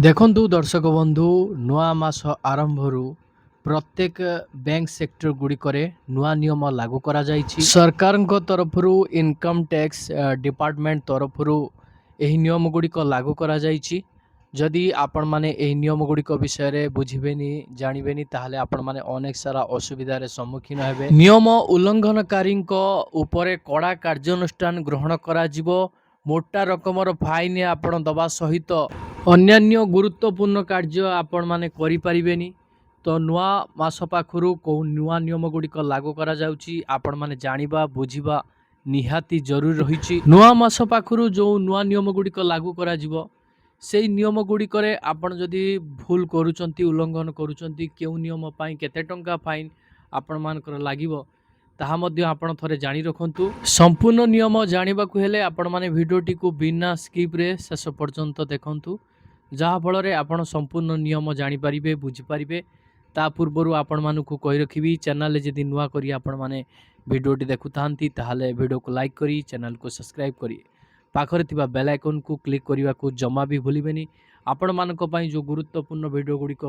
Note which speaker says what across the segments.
Speaker 1: ଦେଖନ୍ତୁ ଦର୍ଶକ ବନ୍ଧୁ, ନୂଆ ମାସ ଆରମ୍ଭରୁ ପ୍ରତ୍ୟେକ ବ୍ୟାଙ୍କ ସେକ୍ଟର ଗୁଡ଼ିକରେ ନୂଆ ନିୟମ ଲାଗୁ କରାଯାଇଛି। ସରକାରଙ୍କ ତରଫରୁ ଇନକମ୍ ଟ୍ୟାକ୍ସ ଡିପାର୍ଟମେଣ୍ଟ ତରଫରୁ ଏହି ନିୟମ ଗୁଡ଼ିକ ଲାଗୁ କରାଯାଇଛି। ଯଦି ଆପଣମାନେ ଏହି ନିୟମ ଗୁଡ଼ିକ ବିଷୟରେ ବୁଝିବେନି ଜାଣିବେନି ତାହେଲେ ଆପଣମାନେ ଅନେକ ସାରା ଅସୁବିଧାର ସମ୍ମୁଖୀନ ହେବେ। ନିୟମ ଉଲ୍ଲଂଘନକାରୀଙ୍କ ଉପରେ କଡ଼ା କାର୍ଯ୍ୟାନୁଷ୍ଠାନ ଗ୍ରହଣ କରାଯିବ। ମୋଟା ରକମର ଫାଇନ୍ ଆପଣ ଦେବା ସହିତ ଅନ୍ୟାନ୍ୟ ଗୁରୁତ୍ୱପୂର୍ଣ୍ଣ କାର୍ଯ୍ୟ ଆପଣମାନେ କରିପାରିବେନି। ତ ନୂଆ ମାସ ପାଖରୁ କେଉଁ ନୂଆ ନିୟମ ଗୁଡ଼ିକ ଲାଗୁ କରାଯାଉଛି ଆପଣମାନେ ଜାଣିବା ବୁଝିବା ନିହାତି ଜରୁରୀ ରହିଛି। ନୂଆ ମାସ ପାଖରୁ ଯେଉଁ ନୂଆ ନିୟମ ଗୁଡ଼ିକ ଲାଗୁ କରାଯିବ ସେଇ ନିୟମ ଗୁଡ଼ିକରେ ଆପଣ ଯଦି ଭୁଲ କରୁଛନ୍ତି, ଉଲ୍ଲଂଘନ କରୁଛନ୍ତି, କେଉଁ ନିୟମ ପାଇଁ କେତେ ଟଙ୍କା ଫାଇନ୍ ଆପଣମାନଙ୍କର ଲାଗିବ ତାହା ମଧ୍ୟ ଆପଣ ଥରେ ଜାଣି ରଖନ୍ତୁ। ସମ୍ପୂର୍ଣ୍ଣ ନିୟମ ଜାଣିବାକୁ ହେଲେ ଆପଣମାନେ ଭିଡ଼ିଓଟିକୁ ବିନା ସ୍କିପ୍ରେ ଶେଷ ପର୍ଯ୍ୟନ୍ତ ଦେଖନ୍ତୁ, ଯାହାଫଳରେ ଆପଣ ସମ୍ପୂର୍ଣ୍ଣ ନିୟମ ଜାଣିପାରିବେ ବୁଝିପାରିବେ। ତା ପୂର୍ବରୁ ଆପଣମାନଙ୍କୁ କହି ରଖିବି, ଚ୍ୟାନେଲରେ ଯଦି ନୂଆ କରି ଆପଣମାନେ ଭିଡ଼ିଓଟି ଦେଖୁଥାନ୍ତି ତାହେଲେ ଭିଡ଼ିଓକୁ ଲାଇକ୍ କରି ଚ୍ୟାନେଲକୁ ସବସ୍କ୍ରାଇବ୍ କରି ପାଖରେ ଥିବା ବେଲ୍ ଆଇକନ୍କୁ କ୍ଲିକ୍ କରିବାକୁ ଜମା ବି ଭୁଲିବେନି। ଆପଣମାନଙ୍କ ପାଇଁ ଯେଉଁ ଗୁରୁତ୍ୱପୂର୍ଣ୍ଣ ଭିଡ଼ିଓ ଗୁଡ଼ିକ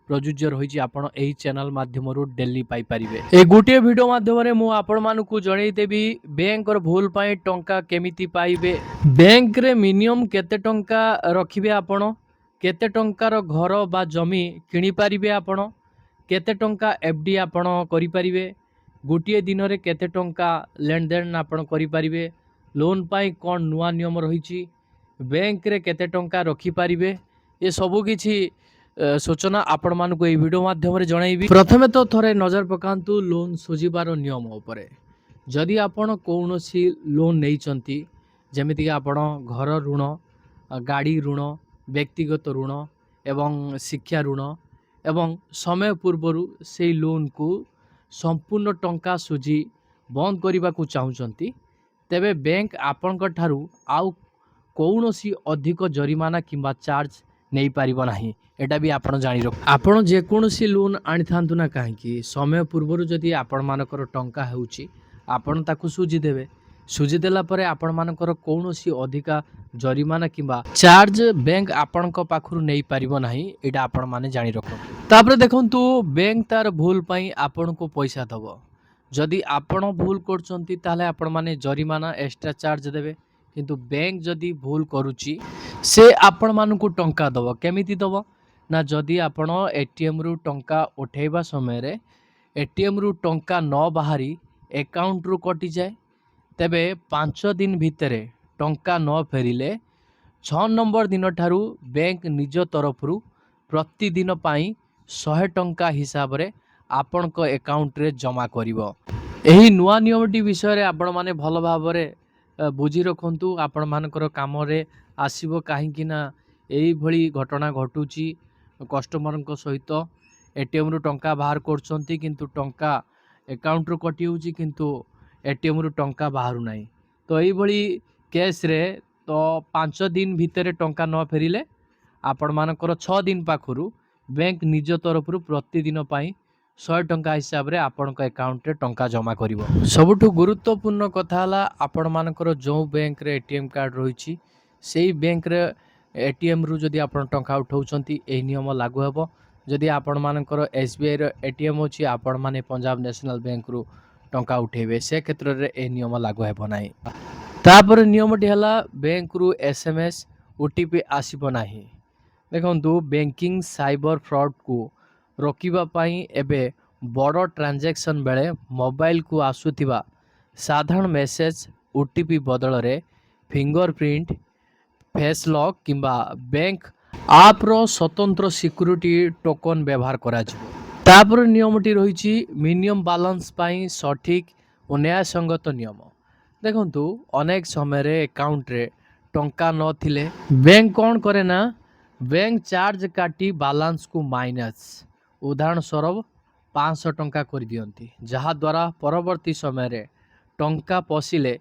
Speaker 1: ପ୍ରଯୁଜ୍ୟ ରହିଛି ଆପଣ ଏହି ଚ୍ୟାନେଲ ମାଧ୍ୟମରୁ ଡେଲି ପାଇପାରିବେ। ଏହି ଗୋଟିଏ ଭିଡ଼ିଓ ମାଧ୍ୟମରେ ମୁଁ ଆପଣମାନଙ୍କୁ ଜଣାଇଦେବି ବ୍ୟାଙ୍କର ଭୁଲ ପାଇଁ ଟଙ୍କା କେମିତି ପାଇବେ, ବ୍ୟାଙ୍କରେ ମିନିମମ୍ କେତେ ଟଙ୍କା ରଖିବେ ଆପଣ, କେତେ ଟଙ୍କାର ଘର ବା ଜମି କିଣିପାରିବେ ଆପଣ, କେତେ ଟଙ୍କା ଏଫ୍.ଡି. ଆପଣ କରିପାରିବେ, ଗୋଟିଏ ଦିନରେ କେତେ ଟଙ୍କା ଲେଣଦେଣ ଆପଣ କରିପାରିବେ, ଲୋନ୍ ପାଇଁ କ'ଣ ନୂଆ ନିୟମ ରହିଛି, ବ୍ୟାଙ୍କରେ କେତେ ଟଙ୍କା ରଖିପାରିବେ, ଏସବୁ କିଛି ସୂଚନା ଆପଣମାନଙ୍କୁ ଏହି ଭିଡ଼ିଓ ମାଧ୍ୟମରେ ଜଣାଇବି। ପ୍ରଥମେ ତ ଥରେ ନଜର ପକାନ୍ତୁ ଲୋନ୍ ସୁଝିବାର ନିୟମ ଉପରେ। ଯଦି ଆପଣ କୌଣସି ଲୋନ୍ ନେଇଛନ୍ତି, ଯେମିତିକି ଆପଣ ଘର ଋଣ, ଗାଡ଼ି ଋଣ, ବ୍ୟକ୍ତିଗତ ଋଣ ଏବଂ ଶିକ୍ଷା ଋଣ ଏବଂ ସମୟ ପୂର୍ବରୁ ସେହି ଲୋନ୍କୁ ସମ୍ପୂର୍ଣ୍ଣ ଟଙ୍କା ସୁଝି ବନ୍ଦ କରିବାକୁ ଚାହୁଁଛନ୍ତି, ତେବେ ବ୍ୟାଙ୍କ ଆପଣଙ୍କ ଠାରୁ ଆଉ କୌଣସି ଅଧିକ ଜରିମାନା କିମ୍ବା ଚାର୍ଜ ନେଇପାରିବ ନାହିଁ। ଏଟା ବି ଆପଣ ଜାଣି ରଖନ୍ତୁ। ଆପଣ ଯେକୌଣସି ଲୋନ୍ ଆଣିଥାନ୍ତୁ ନା କାହିଁକି, ସମୟ ପୂର୍ବରୁ ଯଦି ଆପଣମାନଙ୍କର ଟଙ୍କା ହେଉଛି ଆପଣ ତାକୁ ସୁଝିଦେବେ। ସୁଝିଦେଲା ପରେ ଆପଣମାନଙ୍କର କୌଣସି ଅଧିକା ଜରିମାନା କିମ୍ବା ଚାର୍ଜ ବ୍ୟାଙ୍କ ଆପଣଙ୍କ ପାଖରୁ ନେଇପାରିବ ନାହିଁ। ଏଇଟା ଆପଣମାନେ ଜାଣି ରଖନ୍ତୁ। ତାପରେ ଦେଖନ୍ତୁ, ବ୍ୟାଙ୍କ ତାର ଭୁଲ ପାଇଁ ଆପଣଙ୍କୁ ପଇସା ଦେବ। ଯଦି ଆପଣ ଭୁଲ କରୁଛନ୍ତି ତାହେଲେ ଆପଣମାନେ ଜରିମାନା ଏକ୍ସଟ୍ରା ଚାର୍ଜ ଦେବେ, କିନ୍ତୁ ବ୍ୟାଙ୍କ ଯଦି ଭୁଲ କରୁଛି ସେ ଆପଣମାନଙ୍କୁ ଟଙ୍କା ଦେବ। କେମିତି ଦେବ ନା, ଯଦି ଆପଣ ଏଟିଏମ୍ରୁ ଟଙ୍କା ଉଠାଇବା ସମୟରେ ଏଟିଏମ୍ରୁ ଟଙ୍କା ନ ବାହାରି ଆକାଉଣ୍ଟରୁ କଟିଯାଏ, ତେବେ 5 ଦିନ ଭିତରେ ଟଙ୍କା ନ ଫେରିଲେ 6 ନମ୍ବର ଦିନଠାରୁ ବ୍ୟାଙ୍କ ନିଜ ତରଫରୁ ପ୍ରତିଦିନ ପାଇଁ 100 ଟଙ୍କା ହିସାବରେ ଆପଣଙ୍କ ଆକାଉଣ୍ଟରେ ଜମା କରିବ। ଏହି ନୂଆ ନିୟମଟି ବିଷୟରେ ଆପଣମାନେ ଭଲ ଭାବରେ ବୁଝି ରଖନ୍ତୁ, ଆପଣମାନଙ୍କର କାମରେ ଆସିବ। କାହିଁକି ନା ଏଇଭଳି ଘଟଣା ଘଟୁଛି କଷ୍ଟମରଙ୍କ ସହିତ। ଏଟିଏମ୍ରୁ ଟଙ୍କା ବାହାର କରୁଛନ୍ତି କିନ୍ତୁ ଟଙ୍କା ଆକାଉଣ୍ଟରୁ କଟି ହେଉଛି, କିନ୍ତୁ ଏଟିଏମ୍ରୁ ଟଙ୍କା ବାହାରୁ ନାହିଁ। ତ ଏଇଭଳି କେସ୍ରେ ତ 5 ଦିନ ଭିତରେ ଟଙ୍କା ନ ଫେରିଲେ ଆପଣମାନଙ୍କର 6 ଦିନ ପାଖରୁ ବ୍ୟାଙ୍କ ନିଜ ତରଫରୁ ପ୍ରତିଦିନ ପାଇଁ 100 ଟଙ୍କା ହିସାବରେ ଆପଣଙ୍କ ଆକାଉଣ୍ଟରେ ଟଙ୍କା ଜମା କରିବ। ସବୁଠୁ ଗୁରୁତ୍ୱପୂର୍ଣ୍ଣ କଥା ହେଲା, ଆପଣମାନଙ୍କର ଯେଉଁ ବ୍ୟାଙ୍କରେ ଏଟିଏମ୍ କାର୍ଡ଼ ରହିଛି ସେଇ ବ୍ୟାଙ୍କରେ ଏଟିଏମ୍ରୁ ଯଦି ଆପଣ ଟଙ୍କା ଉଠାଉଛନ୍ତି ଏହି ନିୟମ ଲାଗୁ ହେବ। ଯଦି ଆପଣମାନଙ୍କର SBIର ଏଟିଏମ୍ ଅଛି, ଆପଣମାନେ ପଞ୍ଜାବ ନ୍ୟାସନାଲ ବ୍ୟାଙ୍କରୁ ଟଙ୍କା ଉଠାଇବେ, ସେ କ୍ଷେତ୍ରରେ ଏହି ନିୟମ ଲାଗୁ ହେବ ନାହିଁ। ତାପରେ ନିୟମଟି ହେଲା, ବ୍ୟାଙ୍କରୁ SMS OTP ଆସିବ ନାହିଁ। ଦେଖନ୍ତୁ, ବ୍ୟାଙ୍କିଂ ସାଇବର ଫ୍ରଡ଼କୁ ରୋକିବା ପାଇଁ ଏବେ ବଡ଼ ଟ୍ରାଞ୍ଜାକ୍ସନ୍ ବେଳେ ମୋବାଇଲକୁ ଆସୁଥିବା ସାଧାରଣ ମେସେଜ OTP ବଦଳରେ ଫିଙ୍ଗରପ୍ରିଣ୍ଟ, ଫେସ୍ ଲକ୍ କିମ୍ବା ବ୍ୟାଙ୍କ ଆପ୍ର ସ୍ୱତନ୍ତ୍ର ସିକ୍ୟୁରିଟି ଟୋକନ ବ୍ୟବହାର କରାଯିବ। ତାପରେ ନିୟମଟି ରହିଛି ମିନିମମ୍ ବାଲାନ୍ସ ପାଇଁ ସଠିକ୍ ଓ ନ୍ୟାୟସଙ୍ଗତ ନିୟମ। ଦେଖନ୍ତୁ, ଅନେକ ସମୟରେ ଆକାଉଣ୍ଟରେ ଟଙ୍କା ନଥିଲେ ବ୍ୟାଙ୍କ କ'ଣ କରେ ନା, ବ୍ୟାଙ୍କ ଚାର୍ଜ କାଟି ବାଲାନ୍ସକୁ ମାଇନସ୍, ଉଦାହରଣ ସ୍ୱରୂପ 500 ଟଙ୍କା କରିଦିଅନ୍ତି, ଯାହାଦ୍ୱାରା ପରବର୍ତ୍ତୀ ସମୟରେ ଟଙ୍କା ପଶିଲେ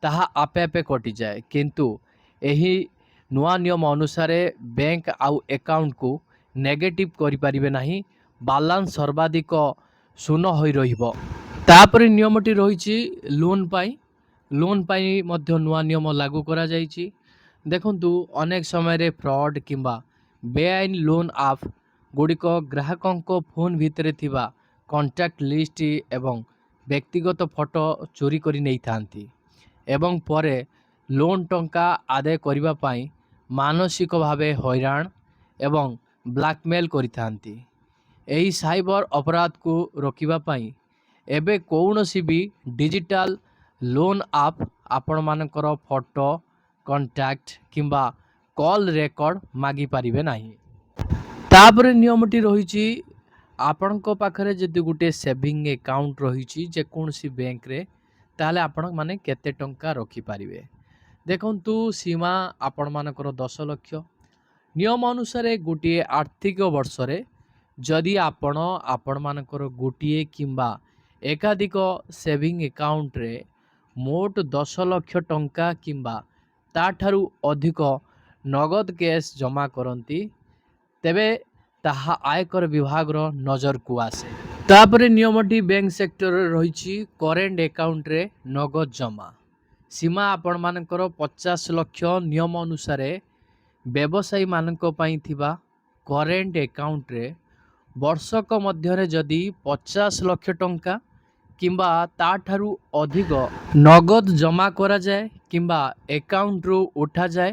Speaker 1: ତାହା ଆପେ ଆପେ କଟିଯାଏ। କିନ୍ତୁ ଏହି ନୂଆ ନିୟମ ଅନୁସାରେ ବ୍ୟାଙ୍କ ଆଉ ଆକାଉଣ୍ଟକୁ ନେଗେଟିଭ୍ କରିପାରିବେ ନାହିଁ, ବାଲାନ୍ସ ସର୍ବାଧିକ ଶୂନ ହୋଇ ରହିବ। ତାପରେ ନିୟମଟି ରହିଛି ଲୋନ୍ ପାଇଁ। ଲୋନ୍ ପାଇଁ ମଧ୍ୟ ନୂଆ ନିୟମ ଲାଗୁ କରାଯାଇଛି। ଦେଖନ୍ତୁ, ଅନେକ ସମୟରେ ଫ୍ରଡ଼୍ କିମ୍ବା ବେଆଇନ ଲୋନ୍ ଆପ୍ ଗୁଡ଼ିକ ଗ୍ରାହକଙ୍କ ଫୋନ୍ ଭିତରେ ଥିବା କଣ୍ଟାକ୍ଟ ଲିଷ୍ଟ ଏବଂ ବ୍ୟକ୍ତିଗତ ଫଟୋ ଚୋରି କରି ନେଇଥାନ୍ତି ଏବଂ ପରେ ଲୋନ୍ ଟଙ୍କା ଆଦାୟ କରିବା ପାଇଁ ମାନସିକ ଭାବେ ହଇରାଣ ଏବଂ ବ୍ଲାକମେଲ୍ କରିଥାନ୍ତି। ଏହି ସାଇବର ଅପରାଧକୁ ରୋକିବା ପାଇଁ ଏବେ କୌଣସି ବି ଡିଜିଟାଲ ଲୋନ୍ ଆପ୍ ଆପଣମାନଙ୍କର ଫଟୋ, କଣ୍ଟାକ୍ଟ କିମ୍ବା କଲ୍ ରେକର୍ଡ଼ ମାଗିପାରିବେ ନାହିଁ। ତାପରେ ନିୟମଟି ରହିଛି, ଆପଣଙ୍କ ପାଖରେ ଯଦି ଗୋଟିଏ ସେଭିଂ ଆକାଉଣ୍ଟ ରହିଛି ଯେକୌଣସି ବ୍ୟାଙ୍କରେ, ତାହେଲେ ଆପଣମାନେ କେତେ ଟଙ୍କା ରଖିପାରିବେ। ଦେଖନ୍ତୁ, ସୀମା ଆପଣମାନଙ୍କର 10 ଲକ୍ଷ। ନିୟମ ଅନୁସାରେ ଗୋଟିଏ ଆର୍ଥିକ ବର୍ଷରେ ଯଦି ଆପଣମାନଙ୍କର ଗୋଟିଏ କିମ୍ବା ଏକାଧିକ ସେଭିଂ ଆକାଉଣ୍ଟରେ ମୋଟ 10 ଲକ୍ଷ ଟଙ୍କା କିମ୍ବା ତାଠାରୁ ଅଧିକ ନଗଦ କ୍ୟାଶ୍ ଜମା କରନ୍ତି, ତେବେ ତାହା ଆୟକର ବିଭାଗର ନଜରକୁ ଆସେ। ତାପରେ ନିୟମଟି ବ୍ୟାଙ୍କ ସେକ୍ଟରରେ ରହିଛି, କରେଣ୍ଟ ଆକାଉଣ୍ଟରେ ନଗଦ ଜମା। ସୀମା ଆପଣମାନଙ୍କର 50 ଲକ୍ଷ। ନିୟମ ଅନୁସାରେ ବ୍ୟବସାୟୀମାନଙ୍କ ପାଇଁ ଥିବା କରେଣ୍ଟ ଆକାଉଣ୍ଟରେ ବର୍ଷକ ମଧ୍ୟରେ ଯଦି 50 ଲକ୍ଷ ଟଙ୍କା କିମ୍ବା ତାଠାରୁ ଅଧିକ ନଗଦ ଜମା କରାଯାଏ କିମ୍ବା ଆକାଉଣ୍ଟରୁ ଉଠାଯାଏ,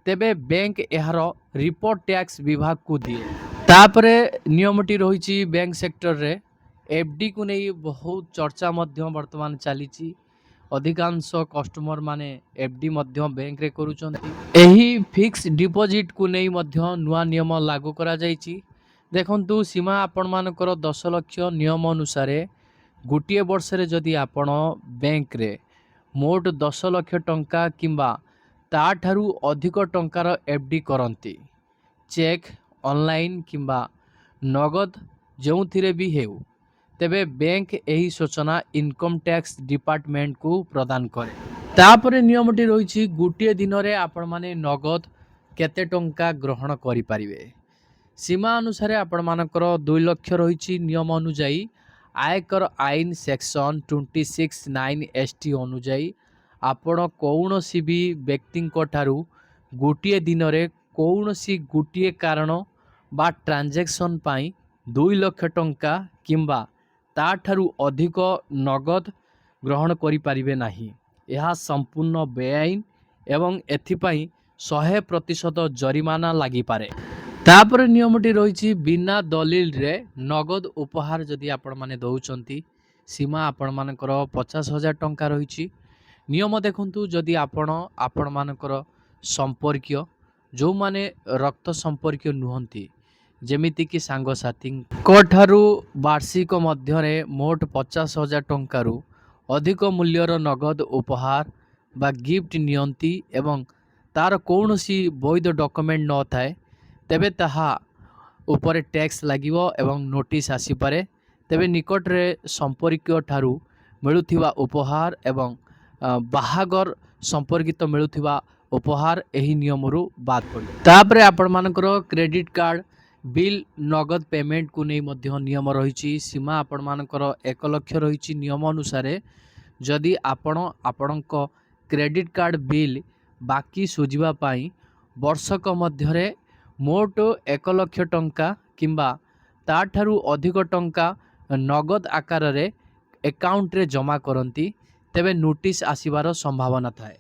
Speaker 1: ତେବେ ବ୍ୟାଙ୍କ ଏହାର ରିପୋର୍ଟ ଟ୍ୟାକ୍ସ ବିଭାଗକୁ ଦିଏ। ତାପରେ ନିୟମଟି ରହିଛି ବ୍ୟାଙ୍କ ସେକ୍ଟରରେ ଏଫ୍ଡିକୁ ନେଇ ବହୁତ ଚର୍ଚ୍ଚା ମଧ୍ୟ ବର୍ତ୍ତମାନ ଚାଲିଛି। ଅଧିକାଂଶ କଷ୍ଟମର ମାନେ ଏଫ୍ଡି ମଧ୍ୟ ବ୍ୟାଙ୍କରେ କରୁଛନ୍ତି। ଏହି ଫିକ୍ସ ଡିପୋଜିଟକୁ ନେଇ ମଧ୍ୟ ନୂଆ ନିୟମ ଲାଗୁ କରାଯାଇଛି। ଦେଖନ୍ତୁ, ସୀମା ଆପଣମାନଙ୍କର 10 ଲକ୍ଷ। ନିୟମ ଅନୁସାରେ ଗୋଟିଏ ବର୍ଷରେ ଯଦି ଆପଣ ବ୍ୟାଙ୍କରେ ମୋଟ 10 ଲକ୍ଷ ଟଙ୍କା କିମ୍ବା ତାଠାରୁ ଅଧିକ ଟଙ୍କାର ଏଫ୍ଡି କରନ୍ତି, ଚେକ୍, ଅନଲାଇନ୍ କିମ୍ବା ନଗଦ ଯେଉଁଥିରେ ବି ହେଉ, ତେବେ ବ୍ୟାଙ୍କ ଏହି ସୂଚନା ଇନକମ୍ ଟ୍ୟାକ୍ସ ଡିପାର୍ଟମେଣ୍ଟକୁ ପ୍ରଦାନ କରେ। ତାପରେ ନିୟମଟି ରହିଛି, ଗୋଟିଏ ଦିନରେ ଆପଣମାନେ ନଗଦ କେତେ ଟଙ୍କା ଗ୍ରହଣ କରିପାରିବେ। ସୀମା ଅନୁସାରେ ଆପଣମାନଙ୍କର 2 ଲକ୍ଷ ରହିଛି। ନିୟମ ଅନୁଯାୟୀ ଆୟକର ଆଇନ ସେକ୍ସନ 26(9) ST ଅନୁଯାୟୀ ଆପଣ କୌଣସି ବି ବ୍ୟକ୍ତିଙ୍କ ଠାରୁ ଗୋଟିଏ ଦିନରେ କୌଣସି ଗୋଟିଏ କାରଣ ବା ଟ୍ରାଞ୍ଜାକ୍ସନ ପାଇଁ 2 ଲକ୍ଷ ଟଙ୍କା କିମ୍ବା ତାଠାରୁ ଅଧିକ ନଗଦ ଗ୍ରହଣ କରିପାରିବେ ନାହିଁ। ଏହା ସମ୍ପୂର୍ଣ୍ଣ ବେଆଇନ ଏବଂ ଏଥିପାଇଁ 100% ଜରିମାନା ଲାଗିପାରେ। ତାପରେ ନିୟମଟି ରହିଛି, ବିନା ଦଲିଲରେ ନଗଦ ଉପହାର ଯଦି ଆପଣମାନେ ଦେଉଛନ୍ତି, ସୀମା ଆପଣମାନଙ୍କର 50,000 ଟଙ୍କା ରହିଛି। ନିୟମ ଦେଖନ୍ତୁ, ଯଦି ଆପଣମାନଙ୍କର ସମ୍ପର୍କୀୟ ଯେଉଁମାନେ ରକ୍ତ ସମ୍ପର୍କୀୟ ନୁହନ୍ତି, ଯେମିତିକି ସାଙ୍ଗସାଥୀଙ୍କ ଠାରୁ ବାର୍ଷିକ ମଧ୍ୟରେ ମୋଟ 50,000 ଟଙ୍କାରୁ ଅଧିକ ମୂଲ୍ୟର ନଗଦ ଉପହାର ବା ଗିଫ୍ଟ ନିଅନ୍ତି ଏବଂ ତାର କୌଣସି ବୈଧ ଡକ୍ୟୁମେଣ୍ଟ ନଥାଏ, ତେବେ ତାହା ଉପରେ ଟ୍ୟାକ୍ସ ଲାଗିବ ଏବଂ ନୋଟିସ୍ ଆସିପାରେ। ତେବେ ନିକଟରେ ସମ୍ପର୍କୀୟ ଠାରୁ ମିଳୁଥିବା ଉପହାର ଏବଂ ବାହାଘର ସମ୍ପର୍କିତ ମିଳୁଥିବା ଉପହାର ଏହି ନିୟମରୁ ବାଦ ପଡ଼ିବ। ତାପରେ ଆପଣମାନଙ୍କର କ୍ରେଡ଼ିଟ୍ କାର୍ଡ଼ ବିଲ୍ ନଗଦ ପେମେଣ୍ଟକୁ ନେଇ ମଧ୍ୟ ନିୟମ ରହିଛି। ସୀମା ଆପଣମାନଙ୍କର 1 ଲକ୍ଷ ରହିଛି। ନିୟମ ଅନୁସାରେ ଯଦି ଆପଣଙ୍କ କ୍ରେଡ଼ିଟ୍ କାର୍ଡ଼ ବିଲ୍ ବାକି ସୁଝିବା ପାଇଁ ବର୍ଷକ ମଧ୍ୟରେ ମୋଟ 1 ଲକ୍ଷ ଟଙ୍କା କିମ୍ବା ତାଠାରୁ ଅଧିକ ଟଙ୍କା ନଗଦ ଆକାରରେ ଆକାଉଣ୍ଟରେ ଜମା କରନ୍ତି, ତେବେ ନୋଟିସ୍ ଆସିବାର ସମ୍ଭାବନା ଥାଏ।